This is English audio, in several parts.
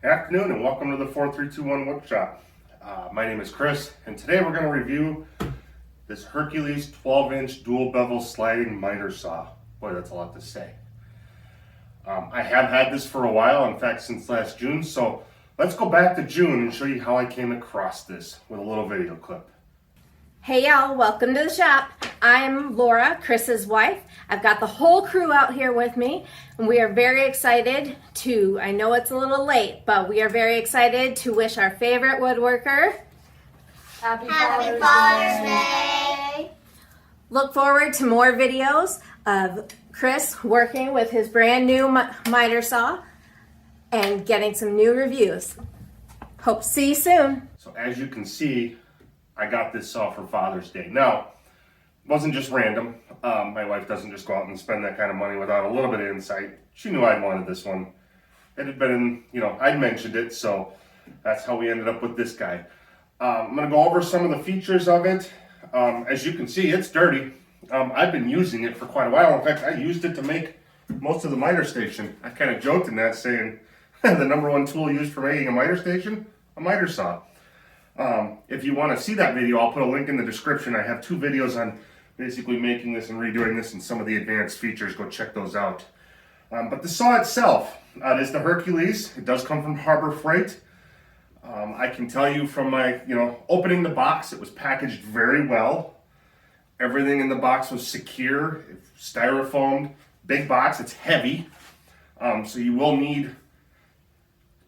Afternoon and welcome to the 4321 Workshop. My name is Chris and today we're going to review this Hercules 12-inch dual bevel sliding miter saw. Boy, that's a lot to say. I have had this for a while, in fact since last June, so let's go back to June and show you how I came across this with a little video clip. Hey y'all, welcome to the shop. I'm Laura, Chris's wife. I've got the whole crew out here with me, and we are very excited to, I know it's a little late, but we are very excited to wish our favorite woodworker Happy Father's Day. Look forward to more videos of Chris working with his brand new miter saw and getting some new reviews. Hope to see you soon. So as you can see, I got this saw for Father's Day. Now, it wasn't just random. My wife doesn't just go out and spend that kind of money without a little bit of insight. She knew I wanted this one. It had been I'd mentioned it, so that's how we ended up with this guy. I'm going to go over some of the features of it. As you can see, it's dirty. I've been using it for quite a while. In fact, I used it to make most of the miter station. I kind of joked in that, saying the number one tool used for making a miter station, a miter saw. If you want to see that video, I'll put a link in the description. I have 2 videos on basically making this and redoing this and some of the advanced features. Go check those out. But the saw itself, it is the Hercules. It does come from Harbor Freight. I can tell you from my, opening the box, it was packaged very well. Everything in the box was secure, styrofoam, big box. It's heavy, so you will need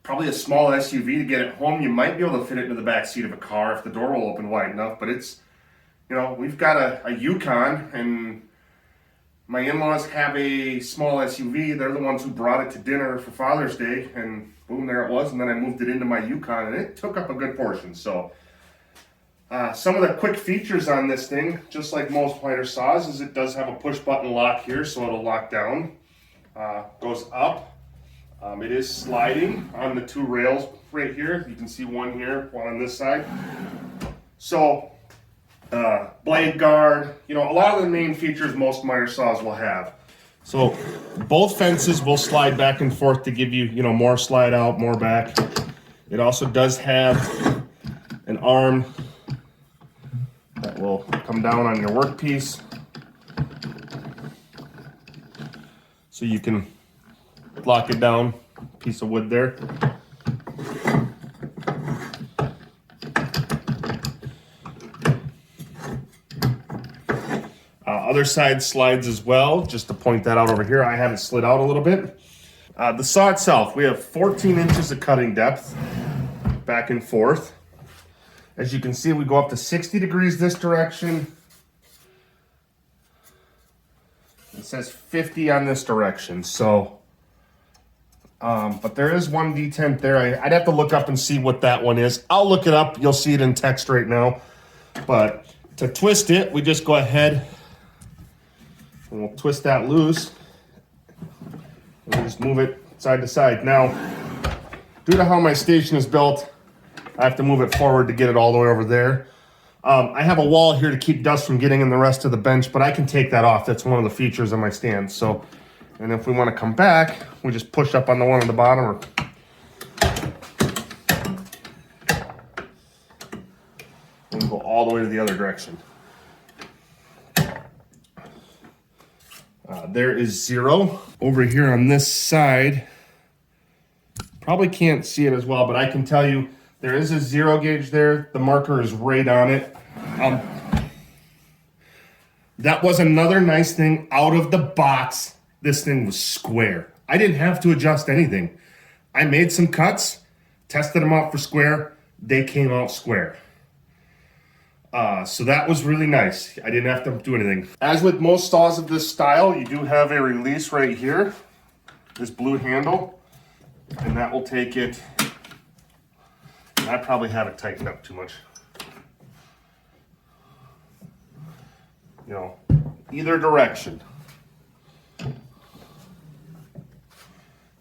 probably a small SUV to get it home. You might be able to fit it into the back seat of a car if the door will open wide enough, but it's, we've got a Yukon, and my in-laws have a small SUV. They're the ones who brought it to dinner for Father's Day, and boom, there it was, and then I moved it into my Yukon, and it took up a good portion. So some of the quick features on this thing, just like most miter saws, is it does have a push-button lock here, so it'll lock down, goes up. It is sliding on the 2 rails right here. You can see one here, one on this side. So, blade guard, a lot of the main features most miter saws will have. So, both fences will slide back and forth to give you, more slide out, more back. It also does have an arm that will come down on your workpiece. So you can lock it down, piece of wood there. Other side slides as well, just to point that out over here. I have it slid out a little bit. The saw itself, we have 14 inches of cutting depth, back and forth. As you can see, we go up to 60 degrees this direction. It says 50 on this direction, so but there is one detent there. I'd have to look up and see what that one is. I'll look it up. You'll see it in text right now. But to twist it, we just go ahead and we'll twist that loose. And we'll just move it side to side. Now, due to how my station is built, I have to move it forward to get it all the way over there. I have a wall here to keep dust from getting in the rest of the bench, but I can take that off. That's one of the features of my stand. So, and if we want to come back, we just push up on the one on the bottom, or we'll go all the way to the other direction. There is 0 over here on this side. Probably can't see it as well, but I can tell you there is a 0 gauge there. The marker is right on it. That was another nice thing out of the box. This thing was square. I didn't have to adjust anything. I made some cuts, tested them out for square. They came out square. So that was really nice. I didn't have to do anything. As with most saws of this style, you do have a release right here, this blue handle, and that will take it. I probably have it tightened up too much. Either direction.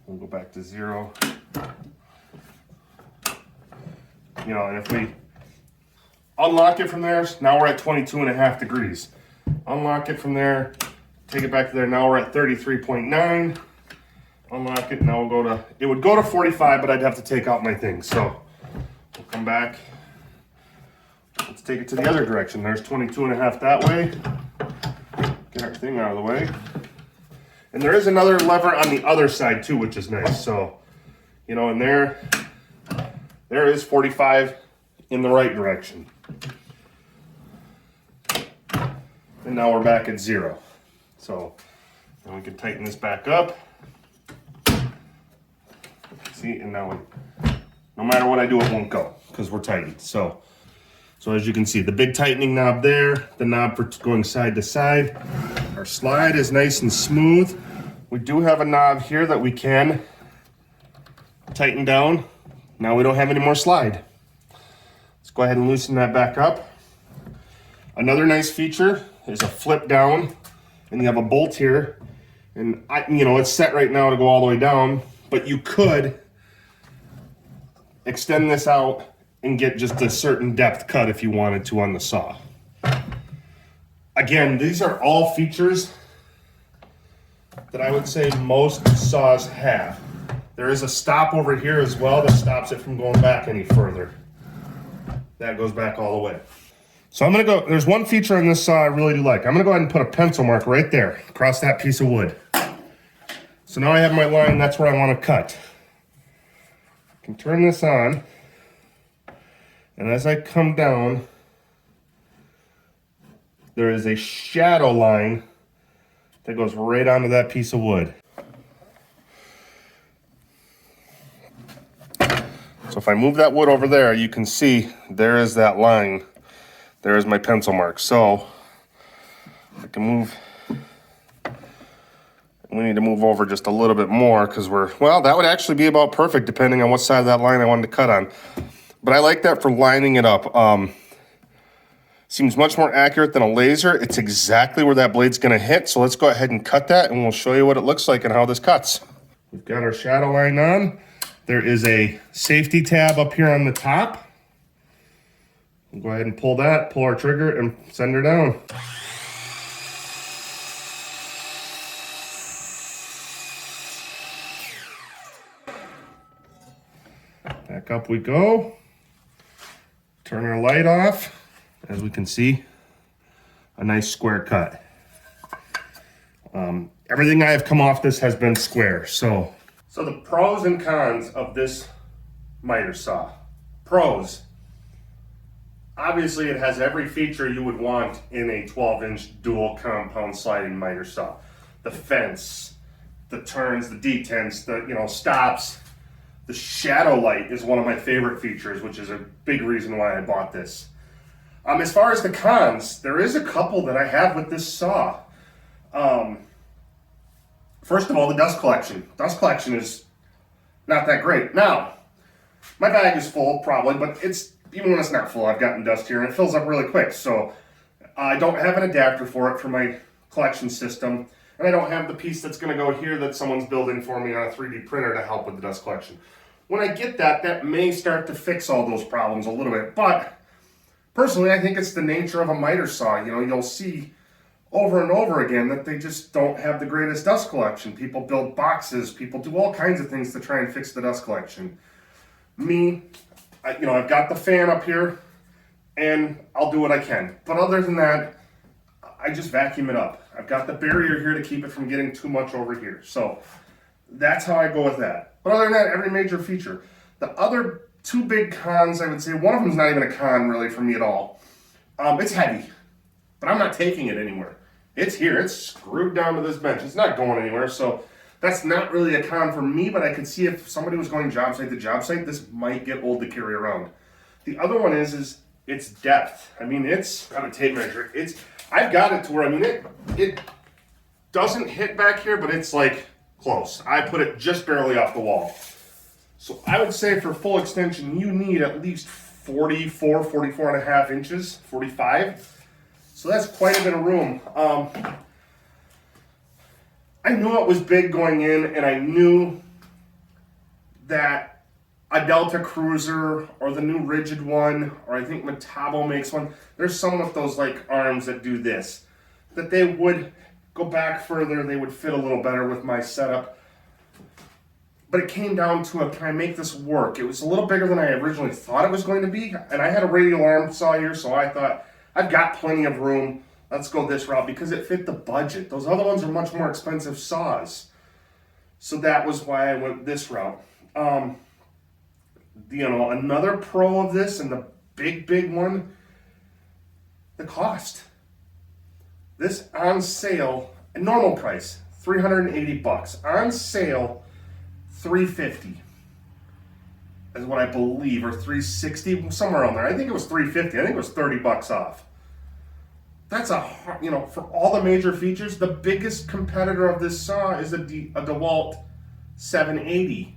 We'll go back to 0. And if we unlock it from there, now we're at 22.5 degrees. Unlock it from there, take it back to there, now we're at 33.9. unlock it. Now we'll go to, it would go to 45, but I'd have to take out my thing. So we'll come back. Let's take it to the other direction. There's 22.5 that way. Get our thing out of the way. And there is another lever on the other side too, which is nice. So, you know, and there is 45 in the right direction. And now we're back at 0. So then we can tighten this back up. See, and now no matter what I do, it won't go because we're tightened. So as you can see, the big tightening knob there, the knob for going side to side. Our slide is nice and smooth. We do have a knob here that we can tighten down. Now we don't have any more slide. Let's go ahead and loosen that back up. Another nice feature is a flip down, and you have a bolt here. And it's set right now to go all the way down, but you could extend this out and get just a certain depth cut if you wanted to on the saw. Again, these are all features that I would say most saws have. There is a stop over here as well that stops it from going back any further. That goes back all the way. So I'm gonna go, there's one feature on this saw I really do like. I'm gonna go ahead and put a pencil mark right there across that piece of wood. So now I have my line, that's where I wanna cut. I can turn this on, and as I come down, there is a shadow line that goes right onto that piece of wood. So if I move that wood over there, you can see there is that line. There is my pencil mark. So I can move, we need to move over just a little bit more because well, that would actually be about perfect depending on what side of that line I wanted to cut on. But I like that for lining it up. Seems much more accurate than a laser. It's exactly where that blade's gonna hit. So let's go ahead and cut that and we'll show you what it looks like and how this cuts. We've got our shadow line on. There is a safety tab up here on the top. We'll go ahead and pull that, pull our trigger and send her down. Back up we go. Turn our light off. As we can see, a nice square cut. Everything I have come off this has been square. So the pros and cons of this miter saw. Pros. Obviously it has every feature you would want in a 12-inch dual compound sliding miter saw. The fence, the turns, the detents, the stops. The shadow light is one of my favorite features, which is a big reason why I bought this. As far as the cons, there is a couple that I have with this saw. First of all, the dust collection. Dust collection is not that great. Now, my bag is full probably, but even when it's not full, I've gotten dust here and it fills up really quick. So I don't have an adapter for it for my collection system. And I don't have the piece that's gonna go here that someone's building for me on a 3D printer to help with the dust collection. When I get that, that may start to fix all those problems a little bit, but personally, I think it's the nature of a miter saw. You'll see over and over again that they just don't have the greatest dust collection. People build boxes, people do all kinds of things to try and fix the dust collection. Me, I've got the fan up here and I'll do what I can. But other than that, I just vacuum it up. I've got the barrier here to keep it from getting too much over here. So that's how I go with that. But other than that, every major feature. The other two big cons, I would say, one of them is not even a con really for me at all. It's heavy, but I'm not taking it anywhere. It's here, it's screwed down to this bench. It's not going anywhere, so that's not really a con for me, but I could see if somebody was going job site to job site, this might get old to carry around. The other one is its depth. It's got a tape measure. I've got it to where, it doesn't hit back here, but it's like close. I put it just barely off the wall. So I would say for full extension, you need at least 44 and a half inches, 45. So that's quite a bit of room. I knew it was big going in, and I knew that a Delta Cruiser or the new rigid one, or I think Metabo makes one, there's some with those like arms that do this, that they would go back further, they would fit a little better with my setup. but it came down to a, can I make this work? It was a little bigger than I originally thought it was going to be, and I had a radial arm saw here, so I thought, I've got plenty of room. Let's go this route because it fit the budget. Those other ones are much more expensive saws. So that was why I went this route. Another pro of this, and the big one, the cost. This on sale, normal price, $380. On sale, $350 is what I believe, or $360, somewhere around there. I think it was $350. I think it was $30 off. That's for all the major features, the biggest competitor of this saw is a Dewalt 780.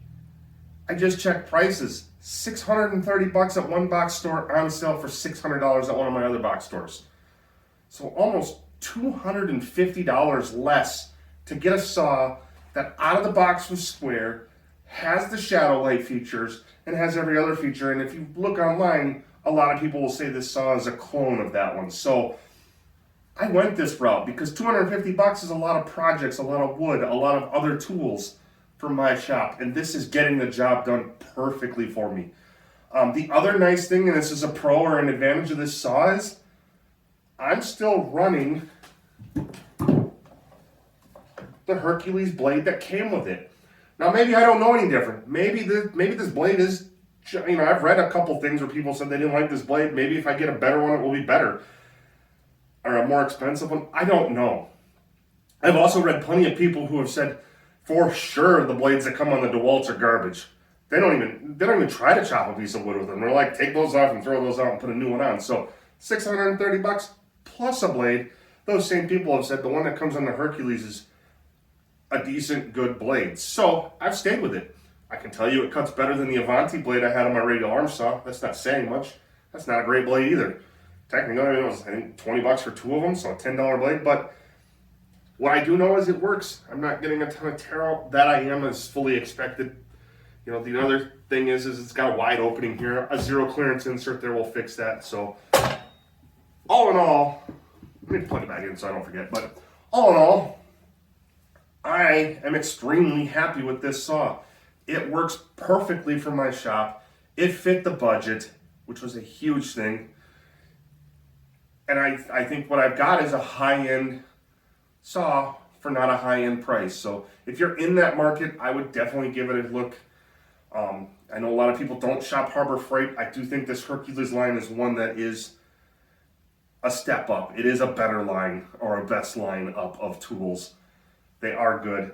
I just checked prices. $630 at one box store, on sale for $600 at one of my other box stores. So almost $250 less to get a saw that out of the box was square, has the shadow light features, and has every other feature. And if you look online, a lot of people will say this saw is a clone of that one. So I went this route because $250 is a lot of projects, a lot of wood, a lot of other tools for my shop, and this is getting the job done perfectly for me. The other nice thing, and this is a pro or an advantage of this saw, is I'm still running the Hercules blade that came with it. Now maybe I don't know any different. Maybe this blade is, I've read a couple things where people said they didn't like this blade. Maybe if I get a better one, it will be better. Or a more expensive one. I don't know. I've also read plenty of people who have said, for sure, the blades that come on the Dewalts are garbage. They don't even try to chop a piece of wood with them. They're like, take those off and throw those out and put a new one on. So $630 plus a blade. Those same people have said the one that comes on the Hercules is a decent, good blade. So I've stayed with it. I can tell you it cuts better than the Avanti blade I had on my radial arm saw. That's not saying much. That's not a great blade either. Technically, it was, I think, $20 for two of them, so a $10 blade. But what I do know is it works. I'm not getting a ton of tear out. That I am as fully expected. The other thing is it's got a wide opening here. A zero clearance insert there will fix that. So all in all, let me plug it back in so I don't forget. But all in all, I am extremely happy with this saw. It works perfectly for my shop. It fit the budget, which was a huge thing. And I think what I've got is a high-end saw for not a high-end price. So if you're in that market, I would definitely give it a look. I know a lot of people don't shop Harbor Freight. I do think this Hercules line is one that is a step up. It is a better line, or a best line up of tools. They are good.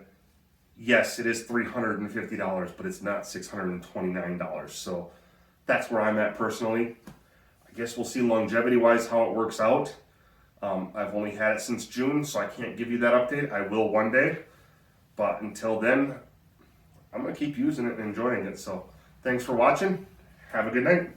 Yes, it is $350, but it's not $629. So that's where I'm at personally. I guess we'll see longevity-wise how it works out. I've only had it since June, so I can't give you that update. I will one day. But until then, I'm going to keep using it and enjoying it. So thanks for watching. Have a good night.